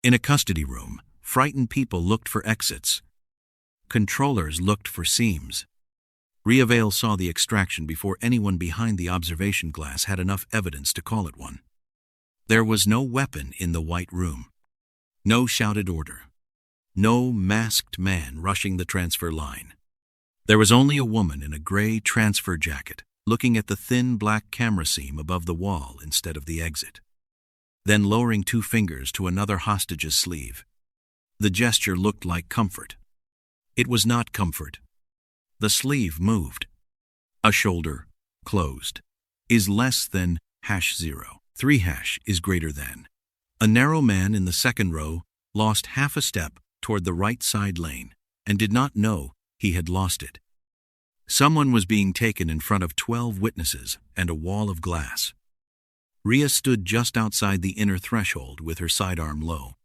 In a custody room, frightened people looked for exits. Controllers looked for seams. Rhea Vale saw the extraction before anyone behind the observation glass had enough evidence to call it one. There was no weapon in the white room. No shouted order. No masked man rushing the transfer line. There was only a woman in a gray transfer jacket, looking at the thin black camera seam above the wall instead of the exit. Then lowering 2 fingers to another hostage's sleeve. The gesture looked like comfort. It was not comfort. The sleeve moved. A shoulder, closed, is less than #0. 3 is greater than. A narrow man in the second row lost half a step toward the right side lane and did not know he had lost it. Someone was being taken in front of 12 witnesses and a wall of glass. Rhea stood just outside the inner threshold with her sidearm low.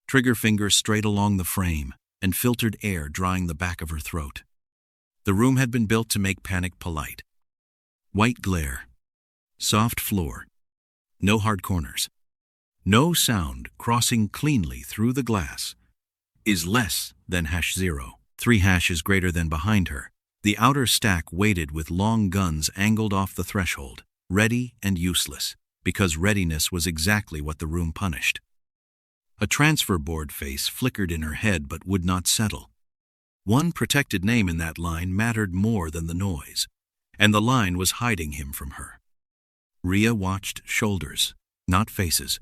Trigger finger straight along the frame and filtered air drying the back of her throat. The room had been built to make panic polite. White glare. Soft floor. No hard corners. No sound crossing cleanly through the glass. Is less than #0. 3 is greater than behind her. The outer stack waited with long guns angled off the threshold, ready and useless, because readiness was exactly what the room punished. A transfer board face flickered in her head but would not settle. One protected name in that line mattered more than the noise, and the line was hiding him from her. Rhea watched shoulders, not faces.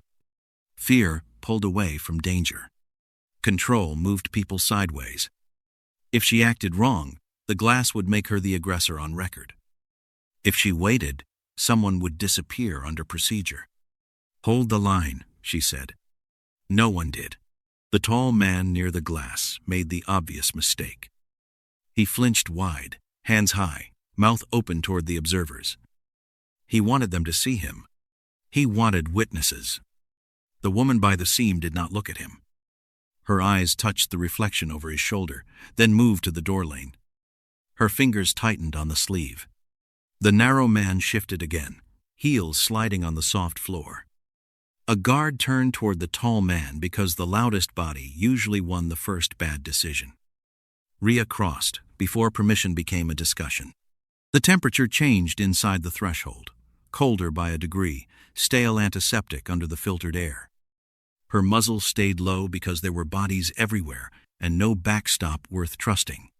Fear pulled away from danger. Control moved people sideways. If she acted wrong, the glass would make her the aggressor on record. If she waited, someone would disappear under procedure. "Hold the line," she said. No one did. The tall man near the glass made the obvious mistake. He flinched wide, hands high, mouth open toward the observers. He wanted them to see him. He wanted witnesses. The woman by the seam did not look at him. Her eyes touched the reflection over his shoulder, then moved to the door lane. Her fingers tightened on the sleeve. The narrow man shifted again, heels sliding on the soft floor. A guard turned toward the tall man because the loudest body usually won the first bad decision. Rhea crossed before permission became a discussion. The temperature changed inside the threshold, colder by a degree, stale antiseptic under the filtered air. Her muzzle stayed low because there were bodies everywhere and no backstop worth trusting.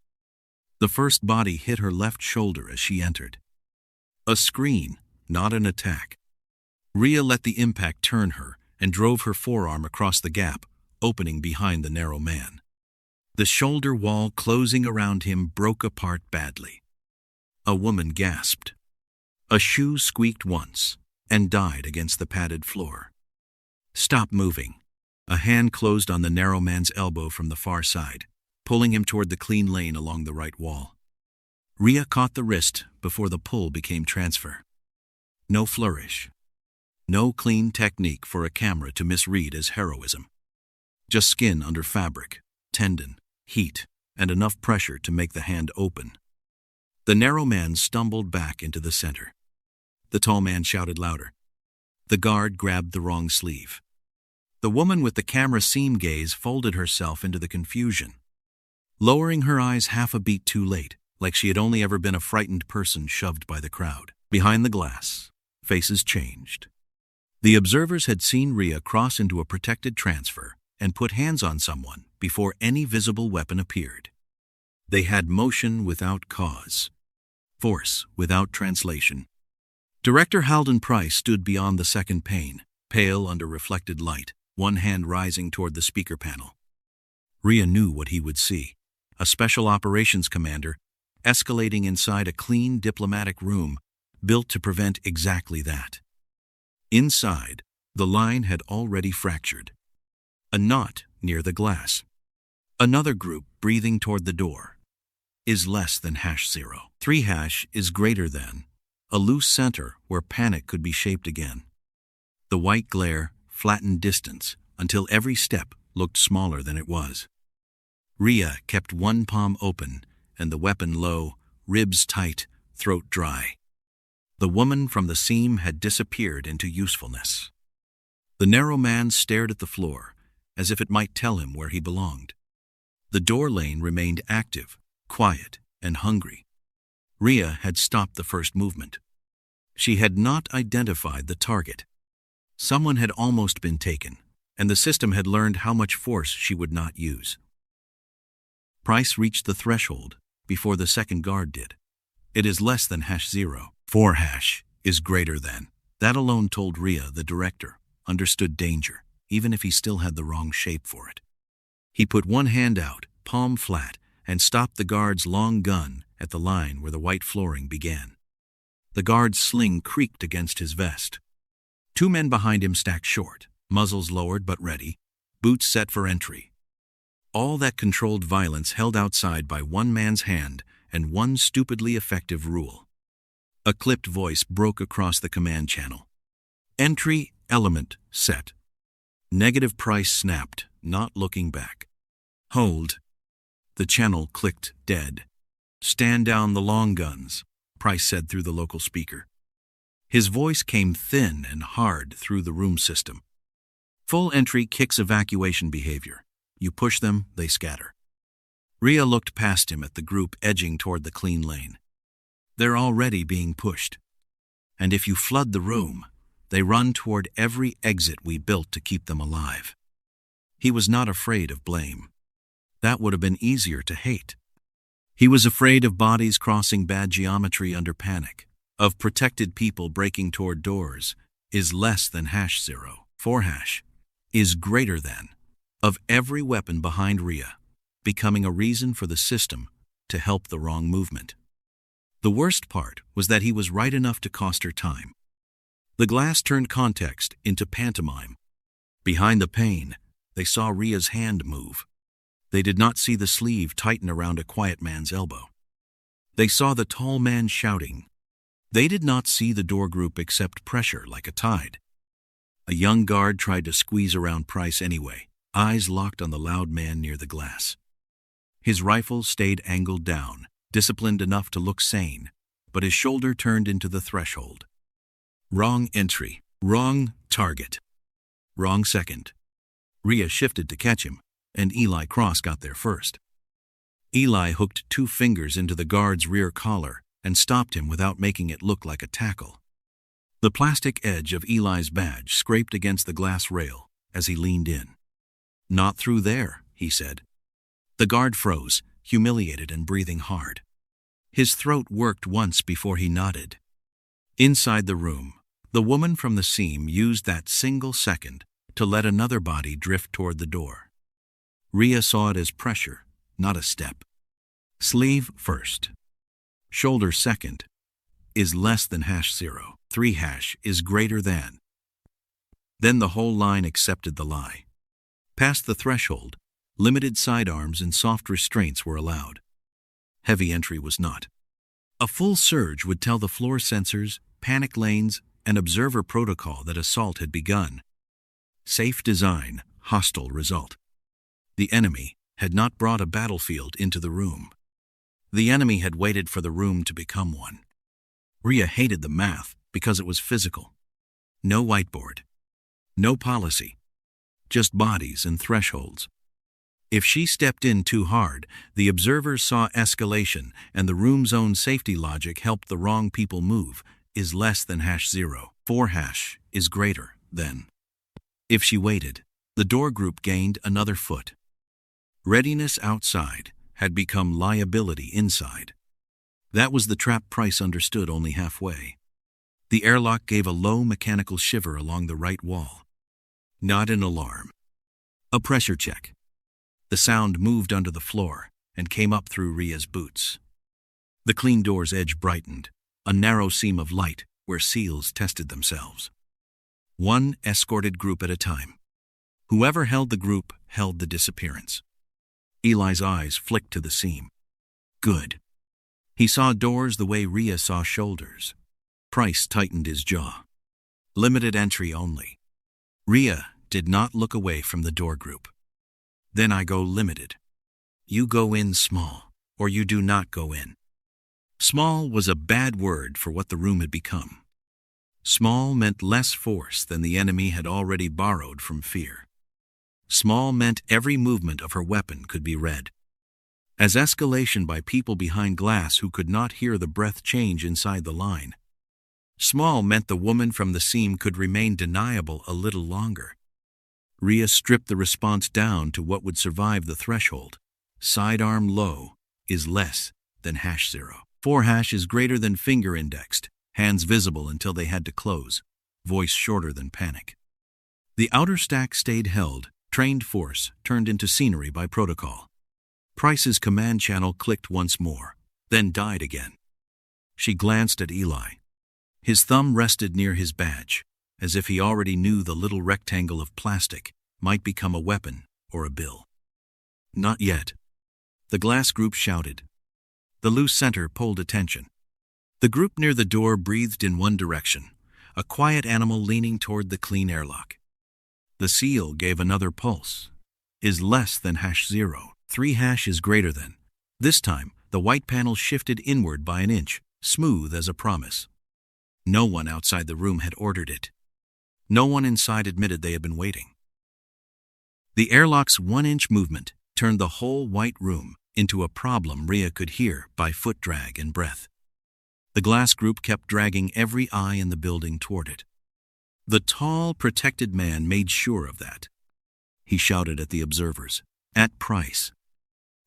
The first body hit her left shoulder as she entered. A screen, not an attack. Rhea let the impact turn her and drove her forearm across the gap, opening behind the narrow man. The shoulder wall closing around him broke apart badly. A woman gasped. A shoe squeaked once and died against the padded floor. "Stop moving." A hand closed on the narrow man's elbow from the far side, pulling him toward the clean lane along the right wall. Rhea caught the wrist before the pull became transfer. No flourish. No clean technique for a camera to misread as heroism. Just skin under fabric, tendon, heat, and enough pressure to make the hand open. The narrow man stumbled back into the center. The tall man shouted louder. The guard grabbed the wrong sleeve. The woman with the camera seam gaze folded herself into the confusion, lowering her eyes half a beat too late, like she had only ever been a frightened person shoved by the crowd. Behind the glass, faces changed. The observers had seen Rhea cross into a protected transfer and put hands on someone before any visible weapon appeared. They had motion without cause, force without translation. Director Halden Price stood beyond the second pane, pale under reflected light, one hand rising toward the speaker panel. Rhea knew what he would see: a special operations commander escalating inside a clean diplomatic room built to prevent exactly that. Inside, the line had already fractured. A knot near the glass. Another group breathing toward the door. Is less than #0. 3 is greater than. A loose center where panic could be shaped again. The white glare flattened distance until every step looked smaller than it was. Rhea kept one palm open and the weapon low, ribs tight, throat dry. The woman from the seam had disappeared into usefulness. The narrow man stared at the floor, as if it might tell him where he belonged. The door lane remained active, quiet, and hungry. Rhea had stopped the first movement. She had not identified the target. Someone had almost been taken, and the system had learned how much force she would not use. Price reached the threshold before the second guard did. It is less than #0. 4 hash is greater than. That alone told Rhea the director understood danger, even if he still had the wrong shape for it. He put one hand out, palm flat, and stopped the guard's long gun at the line where the white flooring began. The guard's sling creaked against his vest. 2 men behind him stacked short, muzzles lowered but ready, boots set for entry. All that controlled violence held outside by one man's hand and one stupidly effective rule. A clipped voice broke across the command channel. Entry element set. Negative price snapped, not looking back. Hold. The channel clicked dead. Stand down the long guns, Price said through the local speaker. His voice came thin and hard through the room system. Full entry kicks evacuation behavior. You push them, they scatter. Rhea looked past him at the group edging toward the clean lane. They're already being pushed. And if you flood the room, they run toward every exit we built to keep them alive. He was not afraid of blame. That would have been easier to hate. He was afraid of bodies crossing bad geometry under panic, of protected people breaking toward doors, is less than #0. 4 hash is greater than, of every weapon behind Rhea, becoming a reason for the system to help the wrong movement. The worst part was that he was right enough to cost her time. The glass turned context into pantomime. Behind the pane, they saw Rhea's hand move. They did not see the sleeve tighten around a quiet man's elbow. They saw the tall man shouting. They did not see the door group accept pressure like a tide. A young guard tried to squeeze around Price anyway, eyes locked on the loud man near the glass. His rifle stayed angled down, disciplined enough to look sane, but his shoulder turned into the threshold. Wrong entry, wrong target, wrong second. Rhea shifted to catch him, and Eli Cross got there first. Eli hooked 2 fingers into the guard's rear collar and stopped him without making it look like a tackle. The plastic edge of Eli's badge scraped against the glass rail as he leaned in. Not through there, he said. The guard froze, humiliated and breathing hard. His throat worked once before he nodded. Inside the room, the woman from the seam used that single second to let another body drift toward the door. Rhea saw it as pressure, not a step. Sleeve first. Shoulder second is less than #0. 3 hash is greater than. Then the whole line accepted the lie. Past the threshold, limited sidearms and soft restraints were allowed. Heavy entry was not. A full surge would tell the floor sensors, panic lanes, and observer protocol that assault had begun. Safe design, hostile result. The enemy had not brought a battlefield into the room. The enemy had waited for the room to become one. Rhea hated the math because it was physical. No whiteboard. No policy. Just bodies and thresholds. If she stepped in too hard, the observers saw escalation, and the room's own safety logic helped the wrong people move, is less than #0. 4 hash is greater than. If she waited, the door group gained another foot. Readiness outside had become liability inside. That was the trap Price understood only halfway. The airlock gave a low mechanical shiver along the right wall. Not an alarm. A pressure check. The sound moved under the floor and came up through Rhea's boots. The clean door's edge brightened, a narrow seam of light where seals tested themselves. One escorted group at a time. Whoever held the group held the disappearance. Eli's eyes flicked to the seam. Good. He saw doors the way Rhea saw shoulders. Price tightened his jaw. Limited entry only. Rhea did not look away from the door group. Then I go limited. You go in small, or you do not go in. Small was a bad word for what the room had become. Small meant less force than the enemy had already borrowed from fear. Small meant every movement of her weapon could be read. As escalation by people behind glass who could not hear the breath change inside the line. Small meant the woman from the seam could remain deniable a little longer. Rhea stripped the response down to what would survive the threshold. Sidearm low is less than #0. 4# is greater than finger indexed, hands visible until they had to close, voice shorter than panic. The outer stack stayed held, trained force turned into scenery by protocol. Price's command channel clicked once more, then died again. She glanced at Eli. His thumb rested near his badge, as if he already knew the little rectangle of plastic might become a weapon or a bill. Not yet. The glass group shouted. The loose center pulled attention. The group near the door breathed in one direction, a quiet animal leaning toward the clean airlock. The seal gave another pulse. Is less than #0. 3# is greater than. This time, the white panel shifted inward by an inch, smooth as a promise. No one outside the room had ordered it. No one inside admitted they had been waiting. The airlock's 1-inch movement turned the whole white room into a problem Rhea could hear by foot drag and breath. The glass group kept dragging every eye in the building toward it. The tall, protected man made sure of that. He shouted at the observers, at Price,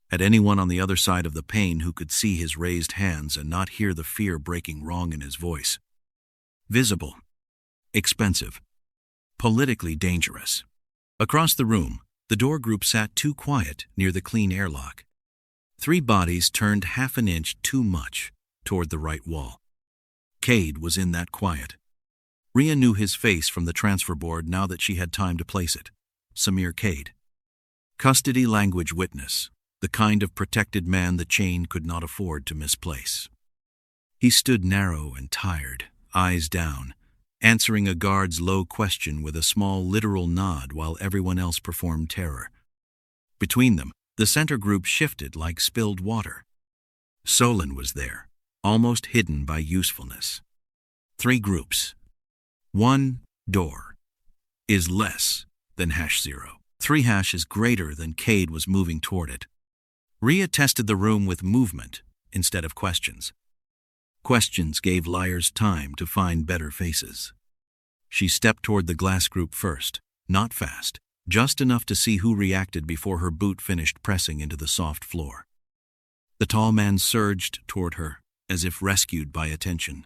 at anyone on the other side of the pane who could see his raised hands and not hear the fear breaking wrong in his voice. Visible, expensive, politically dangerous. Across the room, the door group sat too quiet near the clean airlock. 3 bodies turned half an inch too much toward the right wall. Kade was in that quiet. Rhea knew his face from the transfer board now that she had time to place it. Samir Kade. Custody language witness, the kind of protected man the chain could not afford to misplace. He stood narrow and tired, eyes down, answering a guard's low question with a small literal nod while everyone else performed terror. Between them, the center group shifted like spilled water. Solan was there, almost hidden by usefulness. 3 groups. 1 door is less than #0. 3# is greater than. Kade was moving toward it. Rhea tested the room with movement instead of questions. Questions gave liars time to find better faces. She stepped toward the glass group first, not fast, just enough to see who reacted before her boot finished pressing into the soft floor. The tall man surged toward her, as if rescued by attention.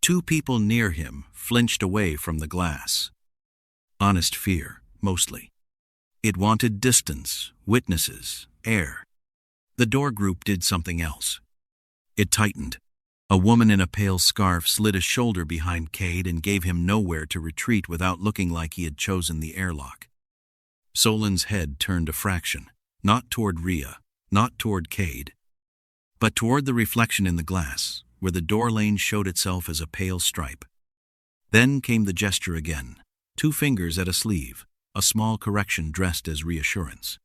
2 people near him flinched away from the glass. Honest fear, mostly. It wanted distance, witnesses, air. The door group did something else. It tightened. A woman in a pale scarf slid a shoulder behind Kade and gave him nowhere to retreat without looking like he had chosen the airlock. Solan's head turned a fraction, not toward Rhea, not toward Kade, but toward the reflection in the glass, where the door lane showed itself as a pale stripe. Then came the gesture again, 2 fingers at a sleeve, a small correction dressed as reassurance.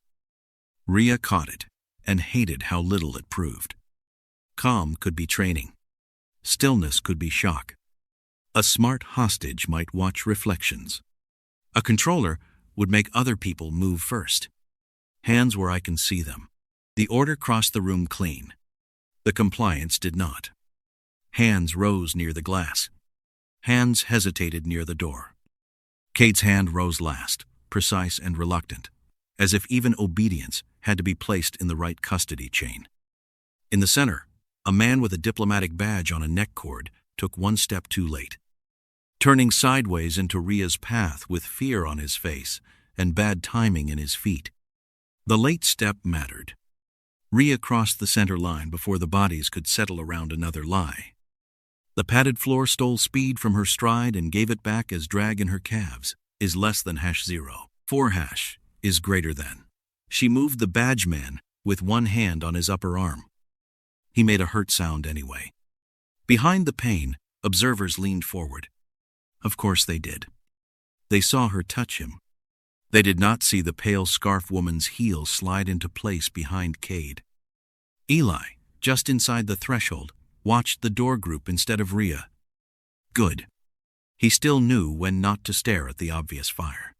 Rhea caught it, and hated how little it proved. Calm could be training. Stillness could be shock. A smart hostage might watch reflections. A controller would make other people move first. Hands where I can see them. The order crossed the room clean. The compliance did not. Hands rose near the glass. Hands hesitated near the door. Kade's hand rose last, precise and reluctant, as if even obedience had to be placed in the right custody chain. In the center, a man with a diplomatic badge on a neck cord took 1 step too late, turning sideways into Rhea's path with fear on his face and bad timing in his feet. The late step mattered. Rhea crossed the center line before the bodies could settle around another lie. The padded floor stole speed from her stride and gave it back as drag in her calves. Is less than #0. 4# is greater than. She moved the badge man with 1 hand on his upper arm. He made a hurt sound anyway. Behind the pane, observers leaned forward. Of course they did. They saw her touch him. They did not see the pale scarf woman's heel slide into place behind Kade. Eli, just inside the threshold, watched the door group instead of Rhea. Good. He still knew when not to stare at the obvious fire.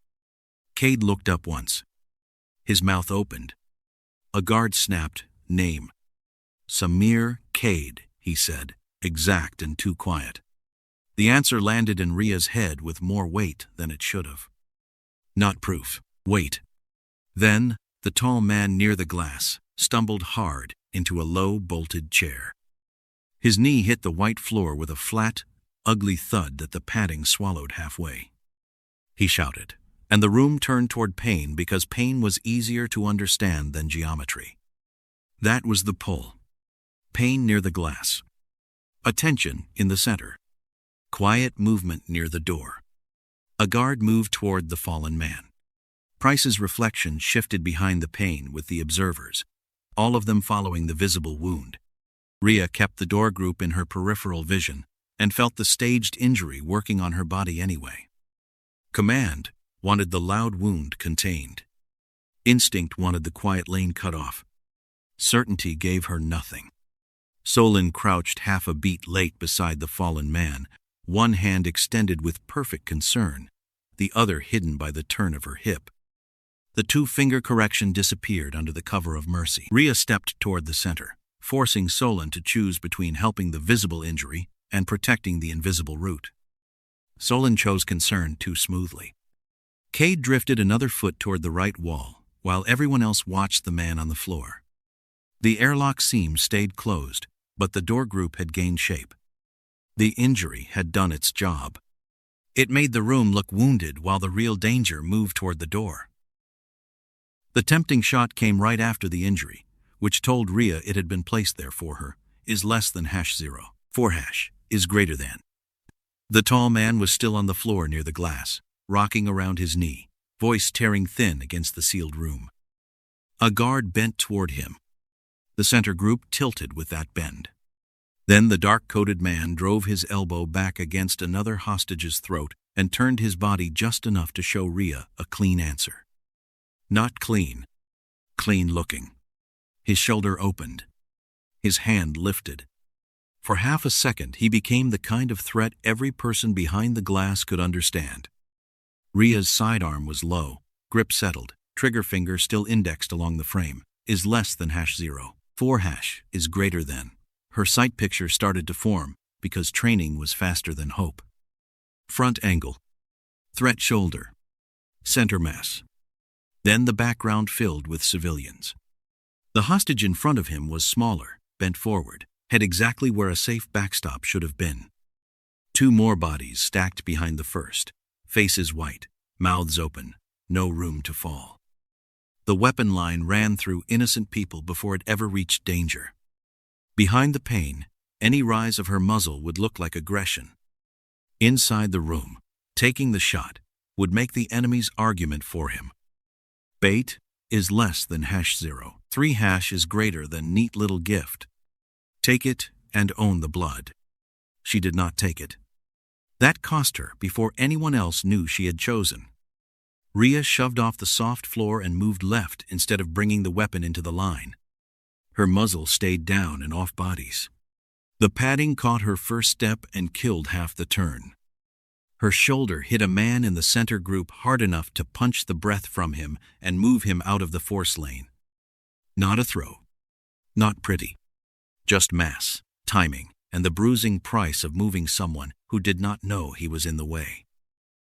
Kade looked up once. His mouth opened. A guard snapped, "Name." "Samir Kade," he said, exact and too quiet. The answer landed in Rhea's head with more weight than it should have. "Not proof. Wait." Then, the tall man near the glass stumbled hard into a low, bolted chair. His knee hit the white floor with a flat, ugly thud that the padding swallowed halfway. He shouted, and the room turned toward pain because pain was easier to understand than geometry. That was the pull. Pain near the glass. Attention in the center. Quiet movement near the door. A guard moved toward the fallen man. Price's reflection shifted behind the pain with the observers, all of them following the visible wound. Rhea kept the door group in her peripheral vision and felt the staged injury working on her body anyway. Command wanted the loud wound contained. Instinct wanted the quiet lane cut off. Certainty gave her nothing. Solan crouched half a beat late beside the fallen man, one hand extended with perfect concern, the other hidden by the turn of her hip. The two-finger correction disappeared under the cover of mercy. Rhea stepped toward the center, forcing Solan to choose between helping the visible injury and protecting the invisible root. Solan chose concern too smoothly. Kade drifted another foot toward the right wall, while everyone else watched the man on the floor. The airlock seam stayed closed, but the door group had gained shape. The injury had done its job. It made the room look wounded while the real danger moved toward the door. The tempting shot came right after the injury, which told Rhea it had been placed there for her, is less than #0. 4# is greater than. The tall man was still on the floor near the glass, rocking around his knee, voice tearing thin against the sealed room. A guard bent toward him. The center group tilted with that bend. Then the dark-coated man drove his elbow back against another hostage's throat and turned his body just enough to show Rhea a clean answer. Not clean. Clean-looking. His shoulder opened. His hand lifted. For half a second, he became the kind of threat every person behind the glass could understand. Rhea's sidearm was low, grip settled, trigger finger still indexed along the frame, is less than #0. 4# is greater than. Her sight picture started to form because training was faster than hope. Front angle. Threat shoulder. Center mass. Then the background filled with civilians. The hostage in front of him was smaller, bent forward, head exactly where a safe backstop should have been. Two more bodies stacked behind the first, faces white, mouths open, no room to fall. The weapon line ran through innocent people before it ever reached danger. Behind the pain, any rise of her muzzle would look like aggression. Inside the room, taking the shot would make the enemy's argument for him. Bait is less than #0. 3# is greater than neat little gift. Take it and own the blood. She did not take it. That cost her before anyone else knew she had chosen. Rhea shoved off the soft floor and moved left instead of bringing the weapon into the line. Her muzzle stayed down and off bodies. The padding caught her first step and killed half the turn. Her shoulder hit a man in the center group hard enough to punch the breath from him and move him out of the force lane. Not a throw. Not pretty. Just mass, timing, and the bruising price of moving someone who did not know he was in the way.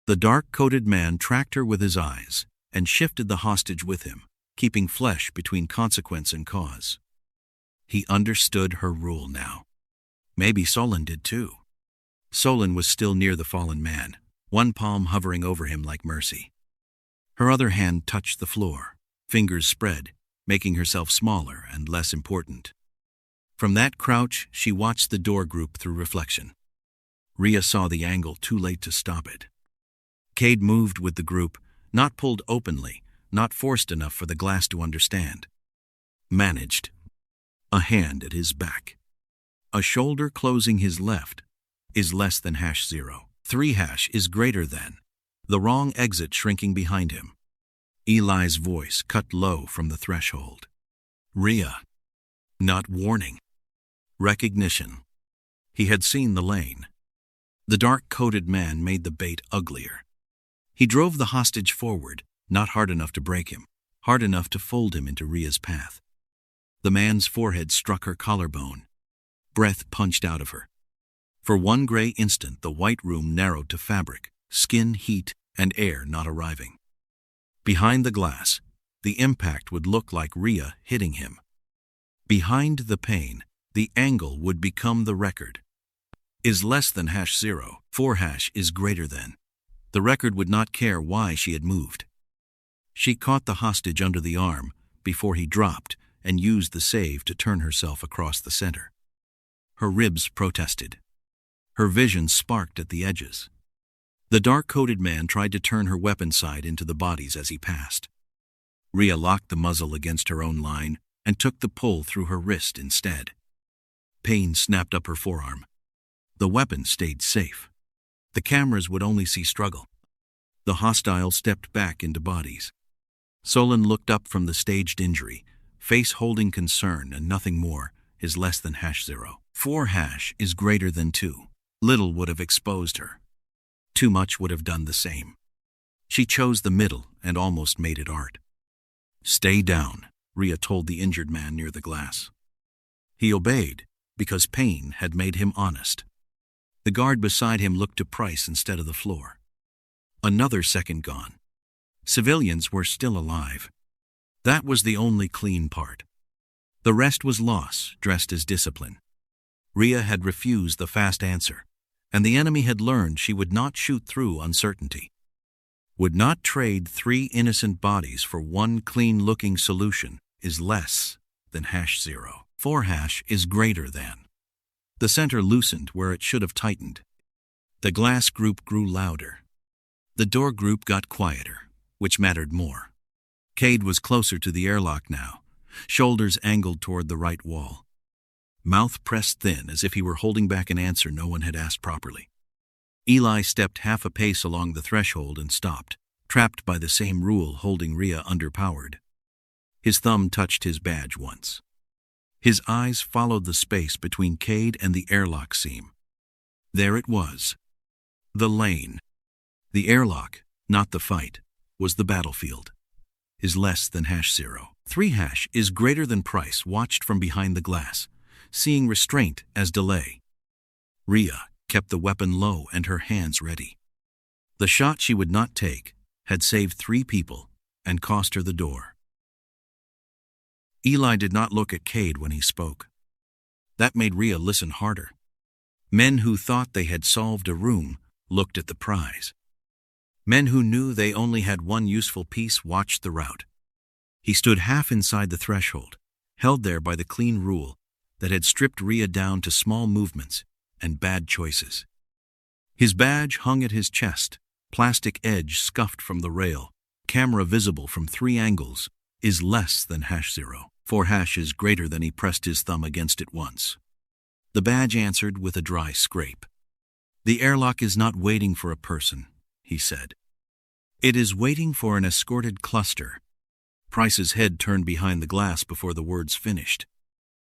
The dark-coated man tracked her with his eyes and shifted the hostage with him, keeping flesh between consequence and cause. He understood her rule now. Maybe Solan did too. Solan was still near the fallen man, one palm hovering over him like mercy. Her other hand touched the floor, fingers spread, making herself smaller and less important. From that crouch, she watched the door group through reflection. Rhea saw the angle too late to stop it. Kade moved with the group, not pulled openly, not forced enough for the glass to understand. Managed. A hand at his back. A shoulder closing his left is less than #0. 3# is greater than. The wrong exit shrinking behind him. Eli's voice cut low from the threshold. Rhea. Not warning. Recognition. He had seen the lane. The dark-coated man made the bait uglier. He drove the hostage forward, not hard enough to break him, hard enough to fold him into Rhea's path. The man's forehead struck her collarbone. Breath punched out of her. For one gray instant, the white room narrowed to fabric, skin, heat, and air not arriving. Behind the glass, the impact would look like Rhea hitting him. Behind the pain, the angle would become the record. Is less than #0, 4# is greater than. The record would not care why she had moved. She caught the hostage under the arm before he dropped and used the save to turn herself across the center. Her ribs protested. Her vision sparked at the edges. The dark-coated man tried to turn her weapon side into the bodies as he passed. Rhea locked the muzzle against her own line and took the pull through her wrist instead. Pain snapped up her forearm. The weapon stayed safe. The cameras would only see struggle. The hostile stepped back into bodies. Solan looked up from the staged injury, face holding concern and nothing more, is less than #0. 4# is greater than 2. Little would have exposed her. Too much would have done the same. She chose the middle and almost made it art. Stay down, Rhea told the injured man near the glass. He obeyed, because pain had made him honest. The guard beside him looked to Price instead of the floor. Another second gone. Civilians were still alive. That was the only clean part. The rest was loss, dressed as discipline. Rhea had refused the fast answer, and the enemy had learned she would not shoot through uncertainty. Would not trade 3 innocent bodies for one clean-looking solution is less than #0. 4# is greater than. The center loosened where it should have tightened. The glass group grew louder. The door group got quieter, which mattered more. Kade was closer to the airlock now, shoulders angled toward the right wall. Mouth pressed thin as if he were holding back an answer no one had asked properly. Eli stepped half a pace along the threshold and stopped, trapped by the same rule holding Rhea underpowered. His thumb touched his badge once. His eyes followed the space between Kade and the airlock seam. There it was. The lane. The airlock, not the fight, was the battlefield. Is less than #0. 3# is greater than. Price watched from behind the glass, seeing restraint as delay. Rhea kept the weapon low and her hands ready. The shot she would not take had saved 3 people and cost her the door. Eli did not look at Kade when he spoke. That made Rhea listen harder. Men who thought they had solved a room looked at the prize. Men who knew they only had one useful piece watched the route. He stood half inside the threshold, held there by the clean rule that had stripped Rhea down to small movements and bad choices. His badge hung at his chest, plastic edge scuffed from the rail, camera visible from 3 angles, is less than #0. 4# is greater than. He pressed his thumb against it once. The badge answered with a dry scrape. The airlock is not waiting for a person, he said. It is waiting for an escorted cluster. Price's head turned behind the glass before the words finished.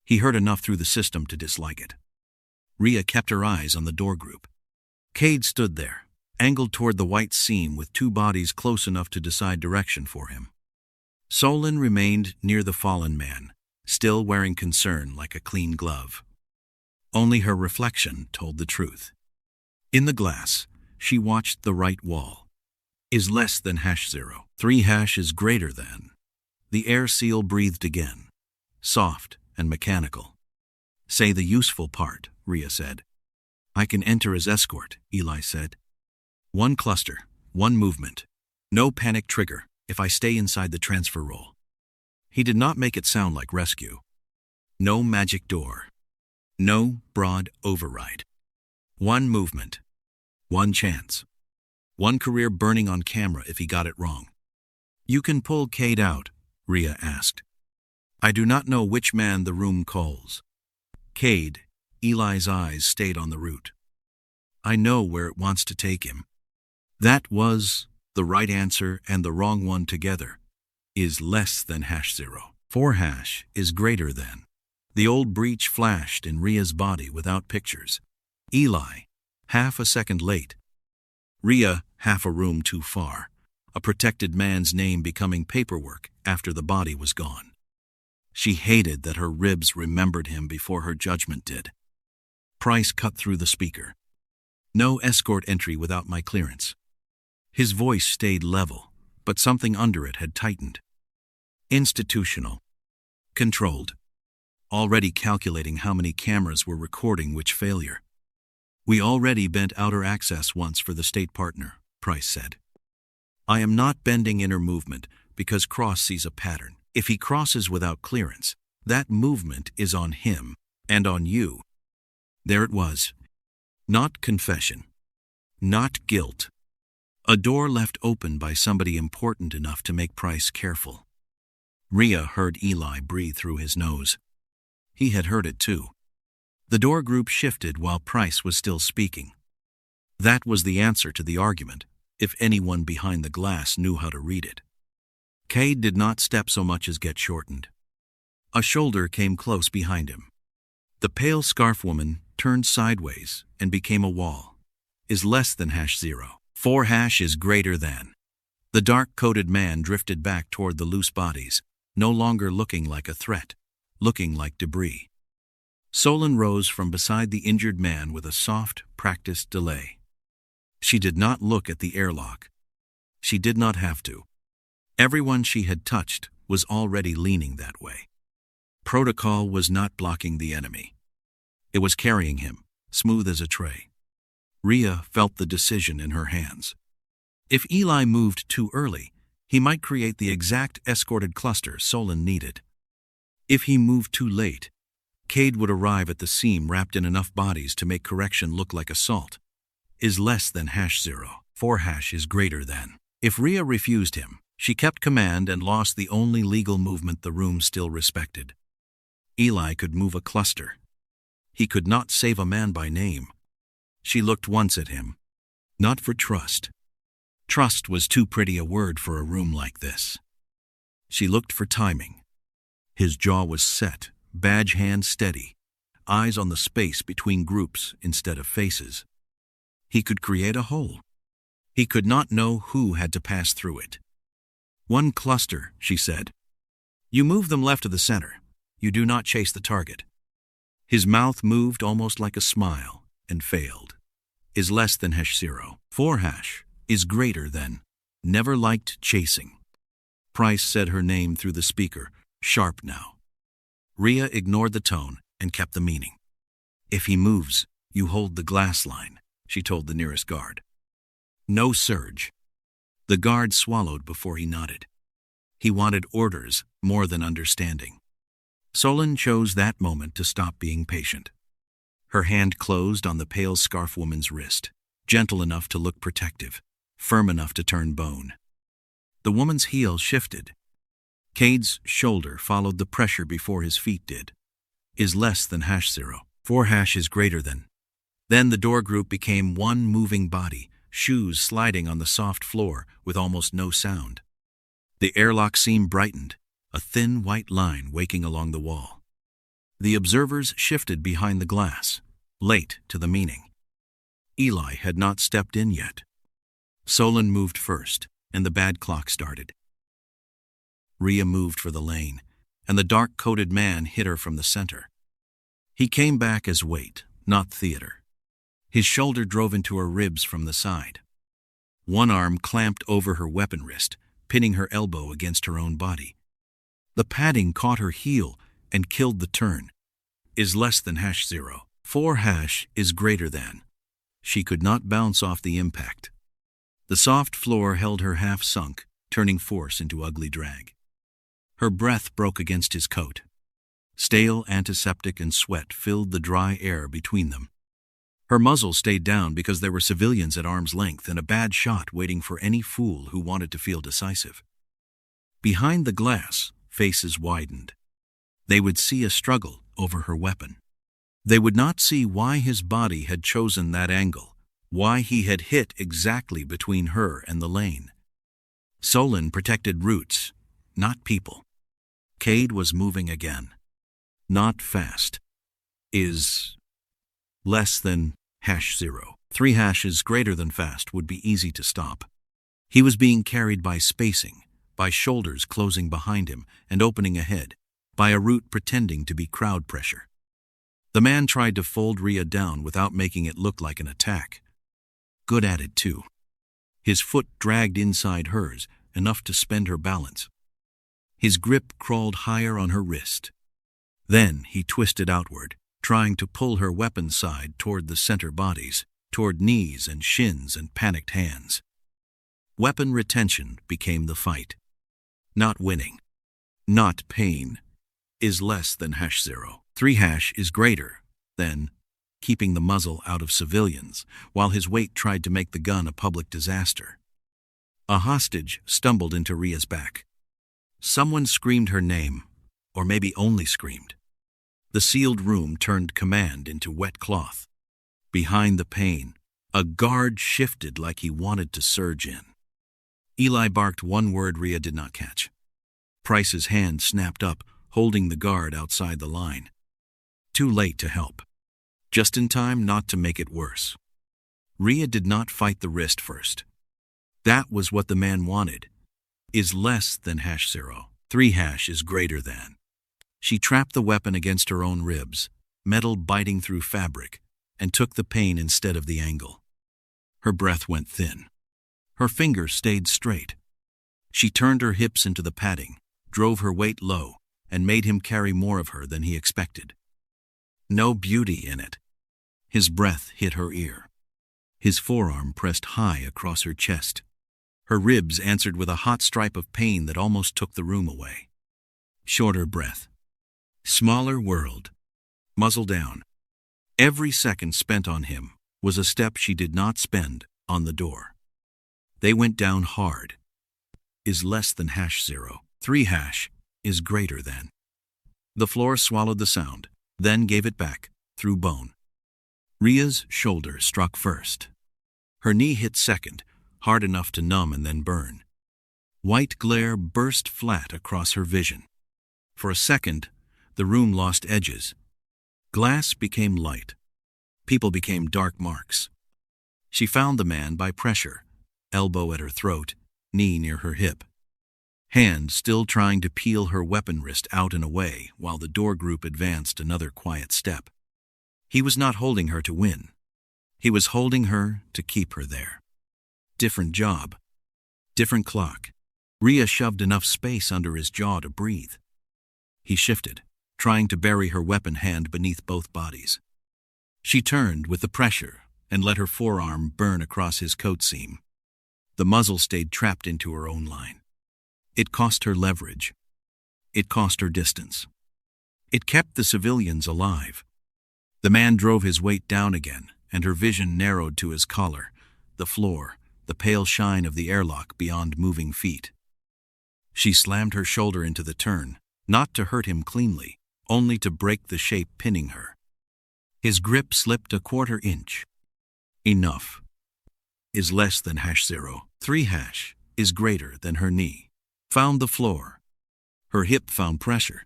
He heard enough through the system to dislike it. Rhea kept her eyes on the door group. Kade stood there, angled toward the white seam with 2 bodies close enough to decide direction for him. Solan remained near the fallen man, still wearing concern like a clean glove. Only her reflection told the truth. In the glass, she watched the right wall. Is less than #0. 3# is greater than. The air seal breathed again, soft and mechanical. Say the useful part, Rhea said. I can enter as escort, Eli said. 1 cluster, 1 movement. No panic trigger if I stay inside the transfer roll. He did not make it sound like rescue. No magic door. No broad override. 1 movement. 1 chance. 1 career burning on camera if he got it wrong. You can pull Kade out, Rhea asked. I do not know which man the room calls. Kade, Eli's eyes stayed on the route. I know where it wants to take him. That was the right answer and the wrong one together. Is less than #0. 4# is greater than. The old breach flashed in Rhea's body without pictures. Eli, half a second late. Rhea, half a room too far. a protected man's name becoming paperwork after the body was gone. She hated that her ribs remembered him before her judgment did. Price cut through the speaker. No escort entry without my clearance. His voice stayed level, but something under it had tightened. Institutional. Controlled. Already calculating how many cameras were recording which failure. We already bent outer access once for the state partner, Price said. I am not bending inner movement because Cross sees a pattern. If he crosses without clearance, that movement is on him and on you. There it was. Not confession. Not guilt. A door left open by somebody important enough to make Price careful. Rhea heard Eli breathe through his nose. He had heard it too. The door group shifted while Price was still speaking. That was the answer to the argument, if anyone behind the glass knew how to read it. Kade did not step so much as get shortened. A shoulder came close behind him. The pale scarf woman turned sideways and became a wall. Is less than #0. 4 is greater than. The dark-coated man drifted back toward the loose bodies, no longer looking like a threat, looking like debris. Solan rose from beside the injured man with a soft, practiced delay. She did not look at the airlock. She did not have to. Everyone she had touched was already leaning that way. Protocol was not blocking the enemy. It was carrying him, smooth as a tray. Rhea felt the decision in her hands. If Eli moved too early, he might create the exact escorted cluster Solan needed. If he moved too late, Kade would arrive at the seam wrapped in enough bodies to make correction look like assault. Is less than #0. 4 is greater than. If Rhea refused him, she kept command and lost the only legal movement the room still respected. Eli could move a cluster. He could not save a man by name. She looked once at him. Not for trust. Trust was too pretty a word for a room like this. She looked for timing. His jaw was set, badge hand steady, eyes on the space between groups instead of faces. He could create a hole. He could not know who had to pass through it. 1 cluster, she said. You move them left of the center. You do not chase the target. His mouth moved almost like a smile and failed. Is less than #0. 4 is greater than. Never liked chasing. Price said her name through the speaker, sharp now. Rhea ignored the tone and kept the meaning. If he moves, you hold the glass line, she told the nearest guard. No surge. The guard swallowed before he nodded. He wanted orders more than understanding. Solan chose that moment to stop being patient. Her hand closed on the pale scarf woman's wrist, gentle enough to look protective, firm enough to turn bone. The woman's heel shifted. Kade's shoulder followed the pressure before his feet did. Is less than #0. 4 is greater than. Then the door group became one moving body, shoes sliding on the soft floor with almost no sound. The airlock seam brightened, a thin white line waking along the wall. The observers shifted behind the glass, late to the meaning. Eli had not stepped in yet. Solan moved first, and the bad clock started. Rhea moved for the lane, and the dark-coated man hit her from the center. He came back as weight, not theater. His shoulder drove into her ribs from the side. One arm clamped over her weapon wrist, pinning her elbow against her own body. The padding caught her heel and killed the turn. Is less than #0. 4 is greater than. She could not bounce off the impact. The soft floor held her half sunk, turning force into ugly drag. Her breath broke against his coat. Stale antiseptic and sweat filled the dry air between them. Her muzzle stayed down because there were civilians at arm's length and a bad shot waiting for any fool who wanted to feel decisive. Behind the glass, faces widened. They would see a struggle over her weapon. They would not see why his body had chosen that angle, why he had hit exactly between her and the lane. Solan protected roots, not people. Kade was moving again. Not fast. Is less than #0. 3 greater than fast would be easy to stop. He was being carried by spacing, by shoulders closing behind him and opening ahead, by a root pretending to be crowd pressure. The man tried to fold Rhea down without making it look like an attack. Good at it, too. His foot dragged inside hers, enough to spend her balance. His grip crawled higher on her wrist. Then he twisted outward, trying to pull her weapon side toward the center bodies, toward knees and shins and panicked hands. Weapon retention became the fight. Not winning, not pain, is less than #0. 3# is greater than keeping the muzzle out of civilians, while his weight tried to make the gun a public disaster. A hostage stumbled into Rhea's back. Someone screamed her name, or maybe only screamed. The sealed room turned command into wet cloth. Behind the pane, a guard shifted like he wanted to surge in. Eli barked one word Rhea did not catch. Price's hand snapped up, holding the guard outside the line. Too late to help. Just in time not to make it worse. Rhea did not fight the wrist first. That was what the man wanted. Is less than #0. 3# is greater than. She trapped the weapon against her own ribs, metal biting through fabric, and took the pain instead of the angle. Her breath went thin. Her fingers stayed straight. She turned her hips into the padding, drove her weight low, and made him carry more of her than he expected. No beauty in it. His breath hit her ear. His forearm pressed high across her chest. Her ribs answered with a hot stripe of pain that almost took the room away. Shorter breath. Smaller world. Muzzle down. Every second spent on him was a step she did not spend on the door. They went down hard. Is less than #0. 3# is greater than. The floor swallowed the sound, then gave it back, through bone. Rhea's shoulder struck first. Her knee hit second, hard enough to numb and then burn. White glare burst flat across her vision. For a second, the room lost edges. Glass became light. People became dark marks. She found the man by pressure, elbow at her throat, knee near her hip. Hand still trying to peel her weapon wrist out and away while the door group advanced another quiet step. He was not holding her to win. He was holding her to keep her there. Different job. Different clock. Rhea shoved enough space under his jaw to breathe. He shifted, trying to bury her weapon hand beneath both bodies. She turned with the pressure and let her forearm burn across his coat seam. The muzzle stayed trapped into her own line. It cost her leverage. It cost her distance. It kept the civilians alive. The man drove his weight down again, and her vision narrowed to his collar, the floor, the pale shine of the airlock beyond moving feet. She slammed her shoulder into the turn, not to hurt him cleanly, only to break the shape pinning her. His grip slipped a quarter inch. Enough. Is less than #0. 3# is greater than her knee. Found the floor. Her hip found pressure.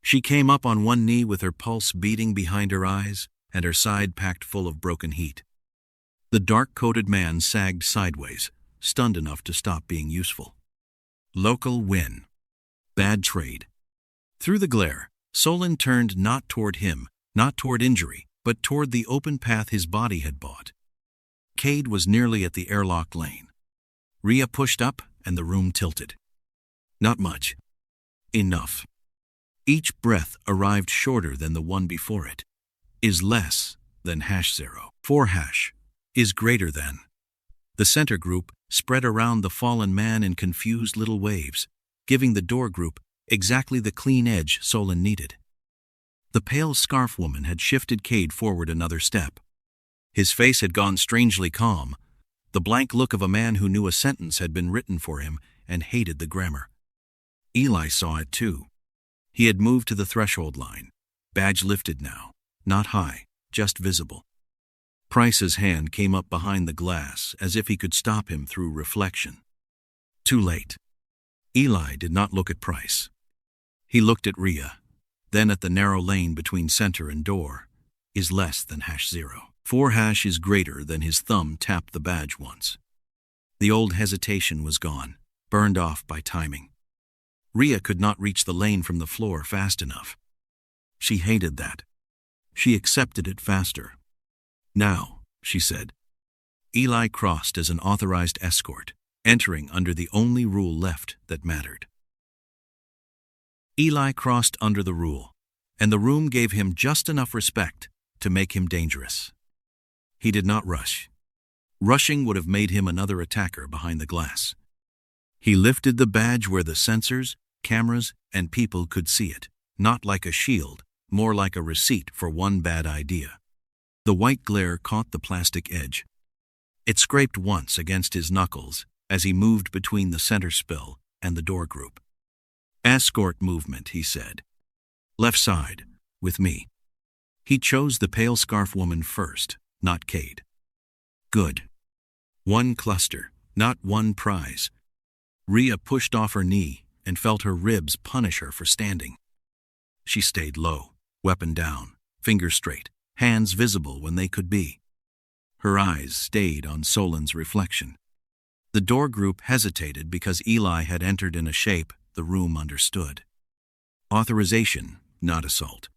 She came up on one knee with her pulse beating behind her eyes and her side packed full of broken heat. The dark-coated man sagged sideways, stunned enough to stop being useful. Local win. Bad trade. Through the glare, Solan turned not toward him, not toward injury, but toward the open path his body had bought. Kade was nearly at the airlock lane. Rhea pushed up and the room tilted. Not much. Enough. Each breath arrived shorter than the one before it. Is less than #0. 4# is greater than. The center group spread around the fallen man in confused little waves, giving the door group exactly the clean edge Solan needed. The pale scarf woman had shifted Kade forward another step. His face had gone strangely calm, the blank look of a man who knew a sentence had been written for him and hated the grammar. Eli saw it too. He had moved to the threshold line, badge lifted now, not high, just visible. Price's hand came up behind the glass as if he could stop him through reflection. Too late. Eli did not look at Price. He looked at Rhea, then at the narrow lane between center and door. Is less than #0. 4# is greater than his thumb tapped the badge once. The old hesitation was gone, burned off by timing. Rhea could not reach the lane from the floor fast enough. She hated that. She accepted it faster. "Now," she said. Eli crossed as an authorized escort, entering under the only rule left that mattered. Eli crossed under the rule, and the room gave him just enough respect to make him dangerous. He did not rush. Rushing would have made him another attacker behind the glass. He lifted the badge where the sensors, cameras, and people could see it, not like a shield, more like a receipt for one bad idea. The white glare caught the plastic edge. It scraped once against his knuckles as he moved between the center spill and the door group. "Escort movement," he said. "Left side, with me." He chose the pale scarf woman first, not Kade. Good. One cluster, not one prize. Rhea pushed off her knee and felt her ribs punish her for standing. She stayed low, weapon down, fingers straight, hands visible when they could be. Her eyes stayed on Solan's reflection. The door group hesitated because Eli had entered in a shape the room understood. Authorization, not assault.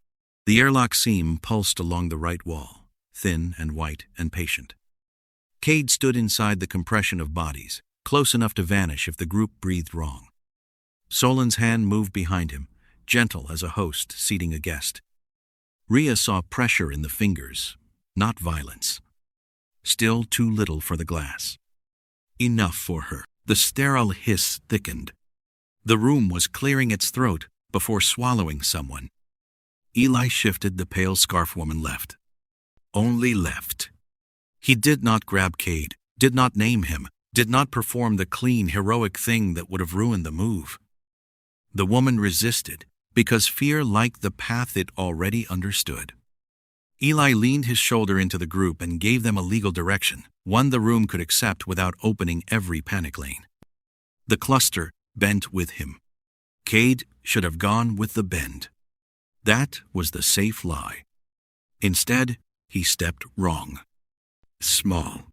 The airlock seam pulsed along the right wall, thin and white and patient. Kade stood inside the compression of bodies, close enough to vanish if the group breathed wrong. Solan's hand moved behind him, gentle as a host seating a guest. Rhea saw pressure in the fingers, not violence. Still too little for the glass. Enough for her. The sterile hiss thickened. The room was clearing its throat before swallowing someone. Eli shifted the pale scarf woman left. Only left. He did not grab Kade, did not name him, did not perform the clean, heroic thing that would have ruined the move. The woman resisted because fear liked the path it already understood. Eli leaned his shoulder into the group and gave them a legal direction, one the room could accept without opening every panic lane. The cluster bent with him. Kade should have gone with the bend. That was the safe lie. Instead, he stepped wrong. Small.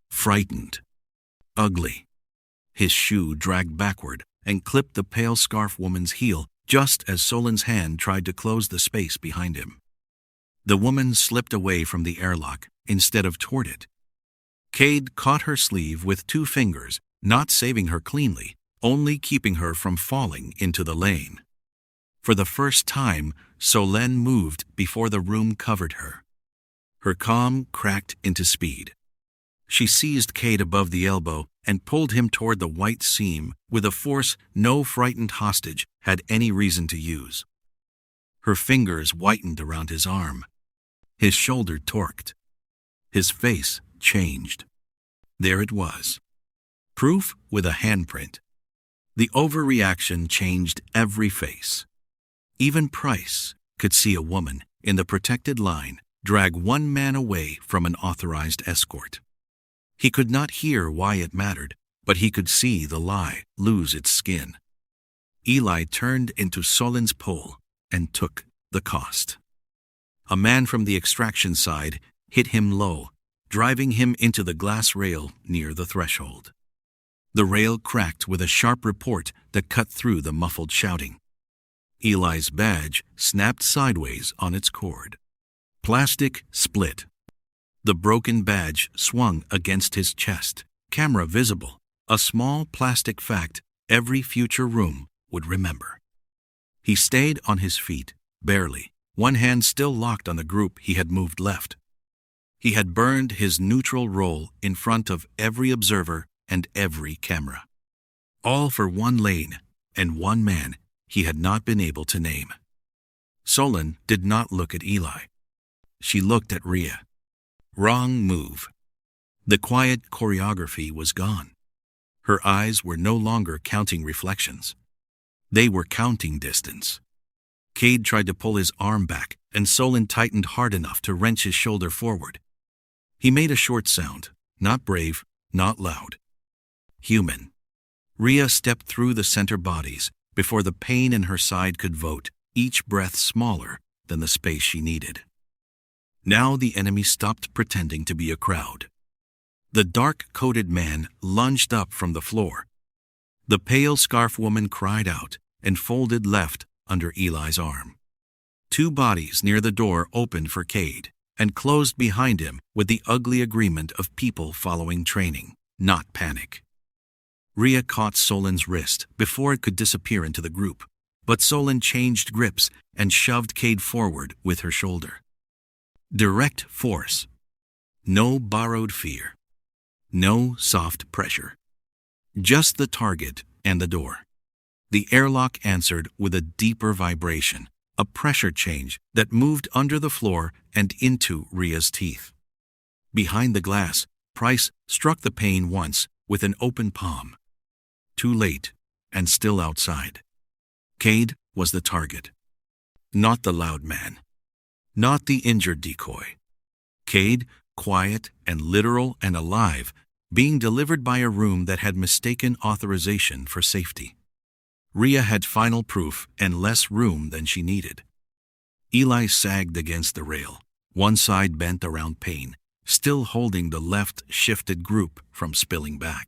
Frightened. Ugly. His shoe dragged backward and clipped the pale scarf woman's heel just as Solan's hand tried to close the space behind him. The woman slipped away from the airlock instead of toward it. Kade caught her sleeve with 2 fingers, not saving her cleanly, only keeping her from falling into the lane. For the first time, Solan moved before the room covered her. Her calm cracked into speed. She seized Kade above the elbow and pulled him toward the white seam with a force no frightened hostage had any reason to use. Her fingers whitened around his arm. His shoulder torqued. His face changed. There it was. Proof with a handprint. The overreaction changed every face. Even Price could see a woman in the protected line drag one man away from an authorized escort. He could not hear why it mattered, but he could see the lie lose its skin. Eli turned into Solan's pole and took the cost. A man from the extraction side hit him low, driving him into the glass rail near the threshold. The rail cracked with a sharp report that cut through the muffled shouting. Eli's badge snapped sideways on its cord. Plastic split. The broken badge swung against his chest, camera visible, a small plastic fact every future room would remember. He stayed on his feet, barely, one hand still locked on the group he had moved left. He had burned his neutral role in front of every observer and every camera. All for one lane and one man he had not been able to name. Solan did not look at Eli. She looked at Rhea. Wrong move. The quiet choreography was gone. Her eyes were no longer counting reflections. They were counting distance. Kade tried to pull his arm back, and Solan tightened hard enough to wrench his shoulder forward. He made a short sound, not brave, not loud. Human. Rhea stepped through the center bodies before the pain in her side could vote, each breath smaller than the space she needed. Now the enemy stopped pretending to be a crowd. The dark-coated man lunged up from the floor. The pale scarf woman cried out and folded left under Eli's arm. Two bodies near the door opened for Kade and closed behind him with the ugly agreement of people following training, not panic. Rhea caught Solan's wrist before it could disappear into the group, but Solan changed grips and shoved Kade forward with her shoulder. Direct force. No borrowed fear. No soft pressure. Just the target and the door. The airlock answered with a deeper vibration, a pressure change that moved under the floor and into Rhea's teeth. Behind the glass, Price struck the pane once with an open palm. Too late, and still outside. Kade was the target. Not the loud man. Not the injured decoy. Kade, quiet and literal and alive, being delivered by a room that had mistaken authorization for safety. Rhea had final proof and less room than she needed. Eli sagged against the rail, one side bent around Payne, still holding the left-shifted group from spilling back.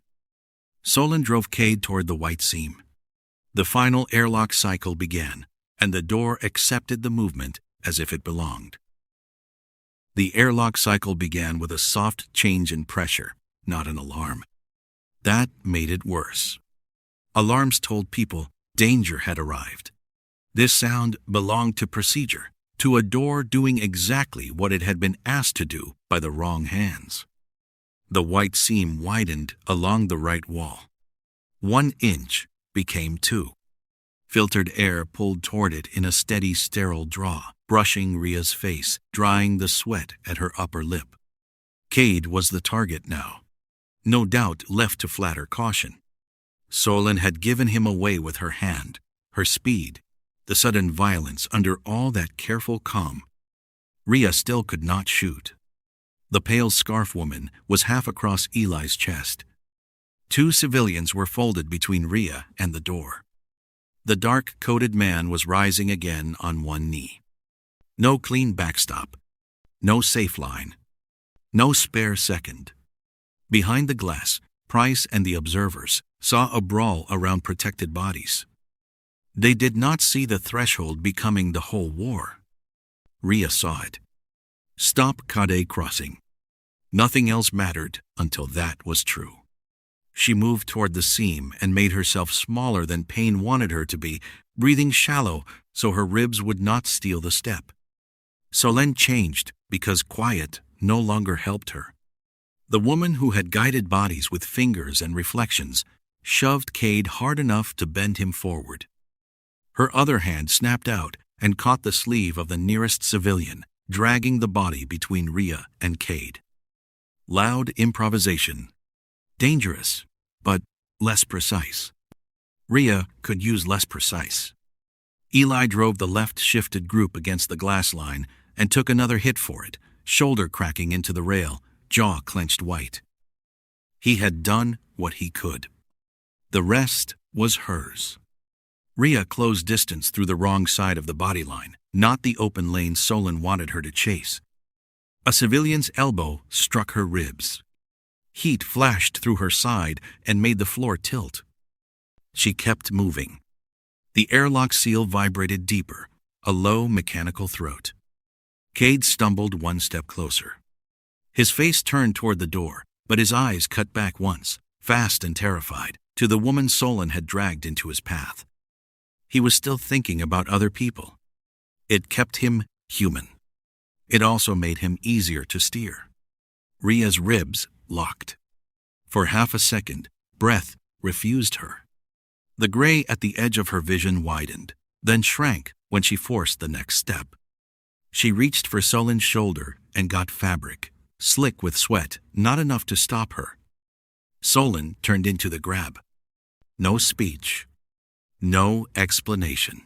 Solan drove Kade toward the white seam. The final airlock cycle began, and the door accepted the movement as if it belonged. The airlock cycle began with a soft change in pressure, not an alarm. That made it worse. Alarms told people danger had arrived. This sound belonged to procedure, to a door doing exactly what it had been asked to do by the wrong hands. The white seam widened along the right wall. 1 inch became 2. Filtered air pulled toward it in a steady, sterile draw, brushing Rhea's face, drying the sweat at her upper lip. Kade was the target now. No doubt left to flatter caution. Solan had given him away with her hand, her speed, the sudden violence under all that careful calm. Rhea still could not shoot. The pale scarf woman was half across Eli's chest. 2 civilians were folded between Rhea and the door. The dark-coated man was rising again on one knee. No clean backstop. No safe line. No spare second. Behind the glass, Price and the observers saw a brawl around protected bodies. They did not see the threshold becoming the whole war. Rhea saw it. Stop Kade crossing. Nothing else mattered until that was true. She moved toward the seam and made herself smaller than Payne wanted her to be, breathing shallow so her ribs would not steal the step. Solan changed because quiet no longer helped her. The woman who had guided bodies with fingers and reflections shoved Kade hard enough to bend him forward. Her other hand snapped out and caught the sleeve of the nearest civilian, dragging the body between Rhea and Kade. Loud improvisation. Dangerous, but less precise. Rhea could use less precise. Eli drove the left-shifted group against the glass line and took another hit for it, shoulder cracking into the rail, jaw clenched white. He had done what he could. The rest was hers. Rhea closed distance through the wrong side of the body line, not the open lane Solan wanted her to chase. A civilian's elbow struck her ribs. Heat flashed through her side and made the floor tilt. She kept moving. The airlock seal vibrated deeper, a low mechanical throat. Kade stumbled 1 step closer. His face turned toward the door, but his eyes cut back once, fast and terrified, to the woman Solan had dragged into his path. He was still thinking about other people. It kept him human. It also made him easier to steer. Rhea's ribs locked. For half a second, breath refused her. The gray at the edge of her vision widened, then shrank when she forced the next step. She reached for Solan's shoulder and got fabric, slick with sweat, not enough to stop her. Solan turned into the grab. No speech. No explanation.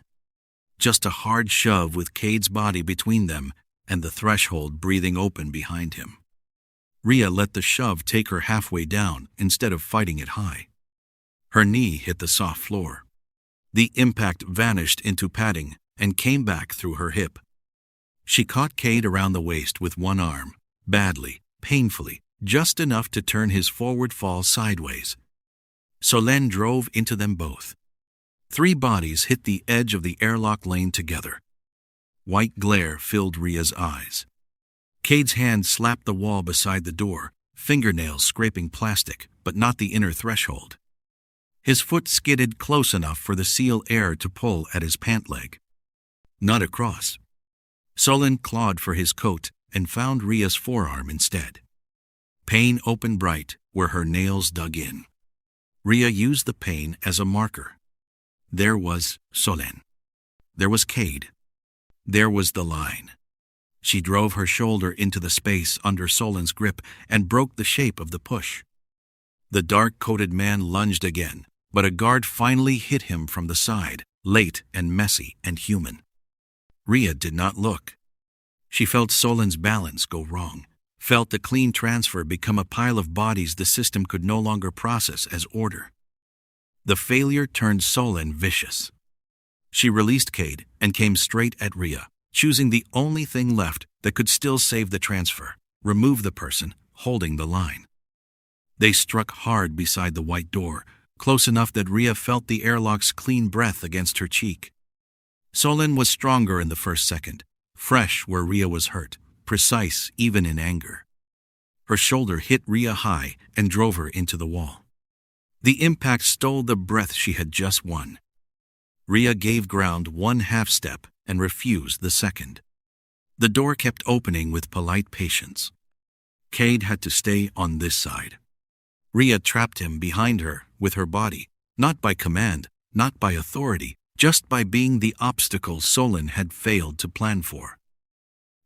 Just a hard shove with Kade's body between them and the threshold breathing open behind him. Rhea let the shove take her halfway down instead of fighting it high. Her knee hit the soft floor. The impact vanished into padding and came back through her hip. She caught Kade around the waist with one arm, badly, painfully, just enough to turn his forward fall sideways. Solan drove into them both. 3 bodies hit the edge of the airlock lane together. White glare filled Rhea's eyes. Kade's hand slapped the wall beside the door, fingernails scraping plastic, but not the inner threshold. His foot skidded close enough for the seal air to pull at his pant leg. Not across. Solan clawed for his coat and found Rhea's forearm instead. Pain opened bright where her nails dug in. Rhea used the pain as a marker. There was Solan. There was Kade. There was the line. She drove her shoulder into the space under Solan's grip and broke the shape of the push. The dark-coated man lunged again, but a guard finally hit him from the side, late and messy and human. Rhea did not look. She felt Solan's balance go wrong, felt the clean transfer become a pile of bodies the system could no longer process as order. The failure turned Solan vicious. She released Kade and came straight at Rhea, choosing the only thing left that could still save the transfer, remove the person holding the line. They struck hard beside the white door, close enough that Rhea felt the airlock's clean breath against her cheek. Solan was stronger in the first second, fresh where Rhea was hurt, precise even in anger. Her shoulder hit Rhea high and drove her into the wall. The impact stole the breath she had just won. Rhea gave ground 1 half-step and refused the second. The door kept opening with polite patience. Kade had to stay on this side. Rhea trapped him behind her with her body, not by command, not by authority, just by being the obstacle Solan had failed to plan for.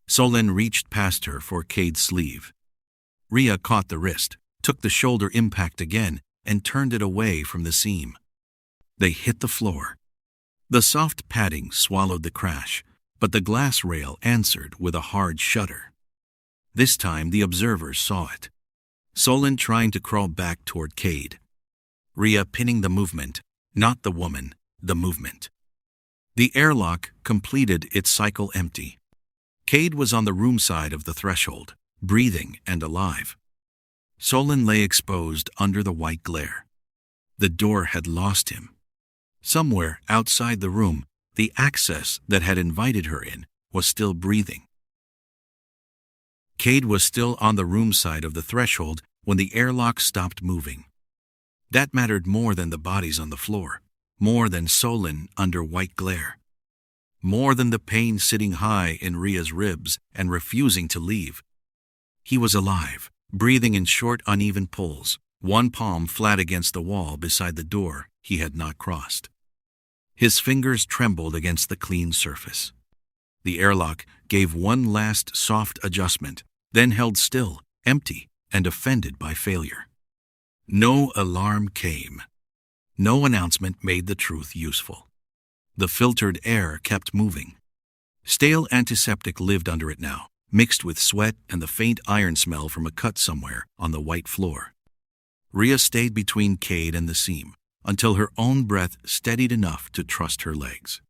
Solan reached past her for Kade's sleeve. Rhea caught the wrist, took the shoulder impact again, and turned it away from the seam. They hit the floor. The soft padding swallowed the crash, but the glass rail answered with a hard shudder. This time the observers saw it. Solan trying to crawl back toward Kade. Rhea pinning the movement, not the woman, the movement. The airlock completed its cycle empty. Kade was on the room side of the threshold, breathing and alive. Solan lay exposed under the white glare. The door had lost him. Somewhere outside the room, the access that had invited her in was still breathing. Kade was still on the room side of the threshold when the airlock stopped moving. That mattered more than the bodies on the floor, more than Solan under white glare, more than the pain sitting high in Rhea's ribs and refusing to leave. He was alive, breathing in short, uneven pulls, one palm flat against the wall beside the door he had not crossed. His fingers trembled against the clean surface. The airlock gave one last soft adjustment, then held still, empty, and offended by failure. No alarm came. No announcement made the truth useful. The filtered air kept moving. Stale antiseptic lived under it now, mixed with sweat and the faint iron smell from a cut somewhere on the white floor. Rhea stayed between Kade and the seam, until her own breath steadied enough to trust her legs.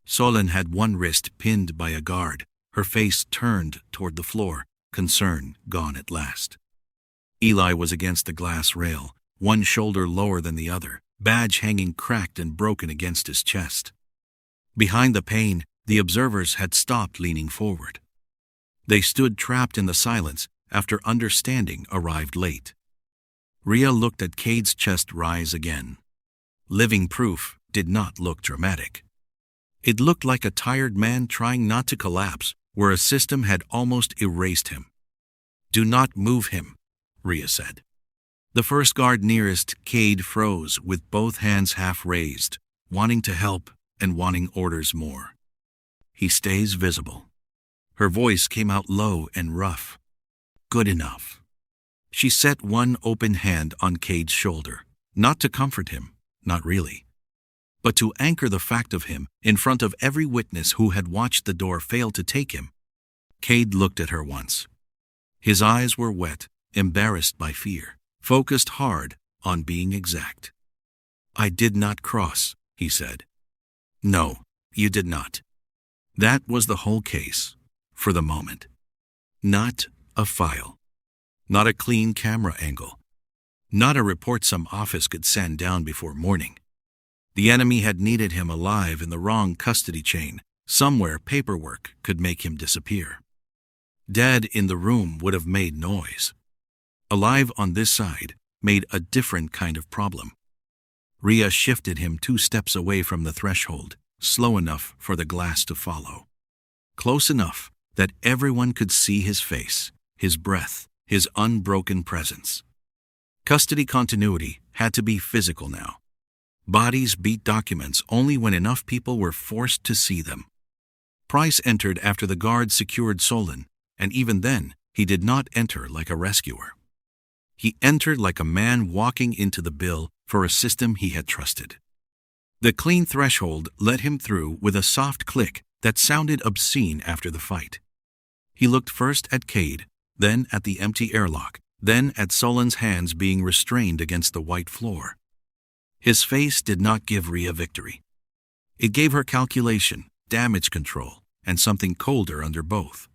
Solan had one wrist pinned by a guard, her face turned toward the floor, concern gone at last. Eli was against the glass rail, one shoulder lower than the other, badge hanging cracked and broken against his chest. Behind the pain, the observers had stopped leaning forward. They stood trapped in the silence after understanding arrived late. Rhea looked at Kade's chest rise again. Living proof did not look dramatic. It looked like a tired man trying not to collapse where a system had almost erased him. "Do not move him," Rhea said. The first guard nearest Kade froze with both hands half raised, wanting to help and wanting orders more. "He stays visible." Her voice came out low and rough. "Good enough." She set one open hand on Kade's shoulder, not to comfort him, not really, but to anchor the fact of him in front of every witness who had watched the door fail to take him. Kade looked at her once. His eyes were wet, embarrassed by fear, focused hard on being exact. "I did not cross," he said. "No, you did not." That was the whole case, for the moment. Not a file. Not a clean camera angle. Not a report some office could send down before morning. The enemy had needed him alive in the wrong custody chain. Somewhere paperwork could make him disappear. Dead in the room would have made noise. Alive on this side made a different kind of problem. Rhea shifted him 2 steps away from the threshold, slow enough for the glass to follow. Close enough that everyone could see his face, his breath, his unbroken presence. Custody continuity had to be physical now. Bodies beat documents only when enough people were forced to see them. Price entered after the guard secured Solan, and even then, he did not enter like a rescuer. He entered like a man walking into the bill for a system he had trusted. The clean threshold let him through with a soft click that sounded obscene after the fight. He looked first at Kade, then at the empty airlock, then at Solan's hands being restrained against the white floor. His face did not give Rhea victory. It gave her calculation, damage control, and something colder under both.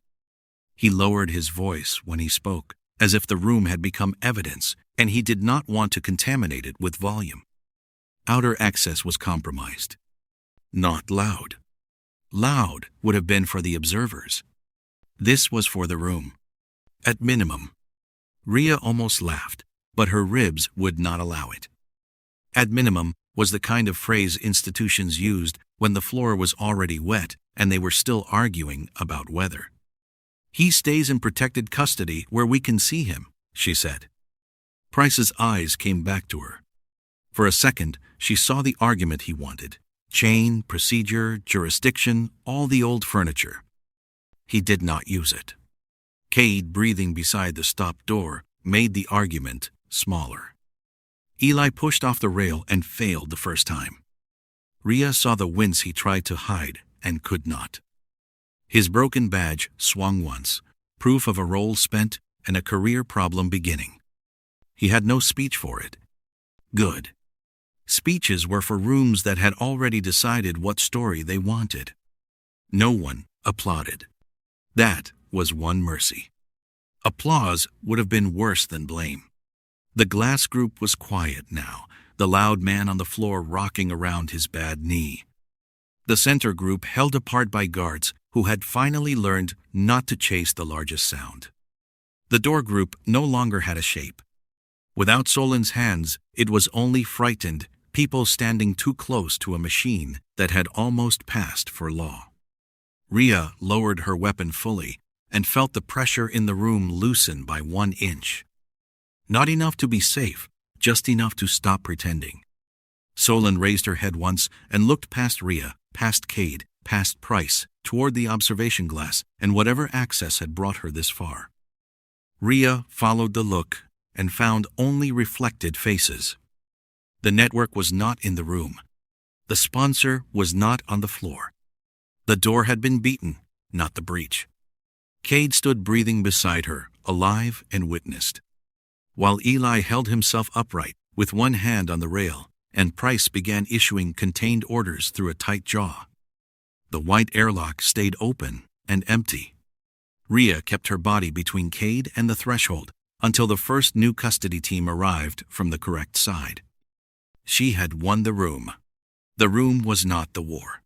He lowered his voice when he spoke, as if the room had become evidence, and he did not want to contaminate it with volume. Outer access was compromised. Not loud. Loud would have been for the observers. This was for the room. At minimum. Rhea almost laughed, but her ribs would not allow it. At minimum was the kind of phrase institutions used when the floor was already wet and they were still arguing about weather. He stays in protected custody where we can see him, she said. Price's eyes came back to her. For a second, she saw the argument he wanted. Chain, procedure, jurisdiction, all the old furniture. He did not use it. Kade, breathing beside the stopped door, made the argument smaller. Eli pushed off the rail and failed the first time. Rhea saw the wince he tried to hide and could not. His broken badge swung once, proof of a role spent and a career problem beginning. He had no speech for it. Good. Speeches were for rooms that had already decided what story they wanted. No one applauded. That was one mercy. Applause would have been worse than blame. The glass group was quiet now, the loud man on the floor rocking around his bad knee. The center group held apart by guards who had finally learned not to chase the largest sound. The door group no longer had a shape. Without Solan's hands, it was only frightened people standing too close to a machine that had almost passed for law. Rhea lowered her weapon fully and felt the pressure in the room loosen by 1 inch. Not enough to be safe, just enough to stop pretending. Solan raised her head once and looked past Rhea, past Kade, past Price, toward the observation glass and whatever access had brought her this far. Rhea followed the look and found only reflected faces. The network was not in the room. The sponsor was not on the floor. The door had been beaten, not the breach. Kade stood breathing beside her, alive and witnessed. While Eli held himself upright, with one hand on the rail, and Price began issuing contained orders through a tight jaw. The white airlock stayed open and empty. Rhea kept her body between Kade and the threshold until the first new custody team arrived from the correct side. She had won the room. The room was not the war.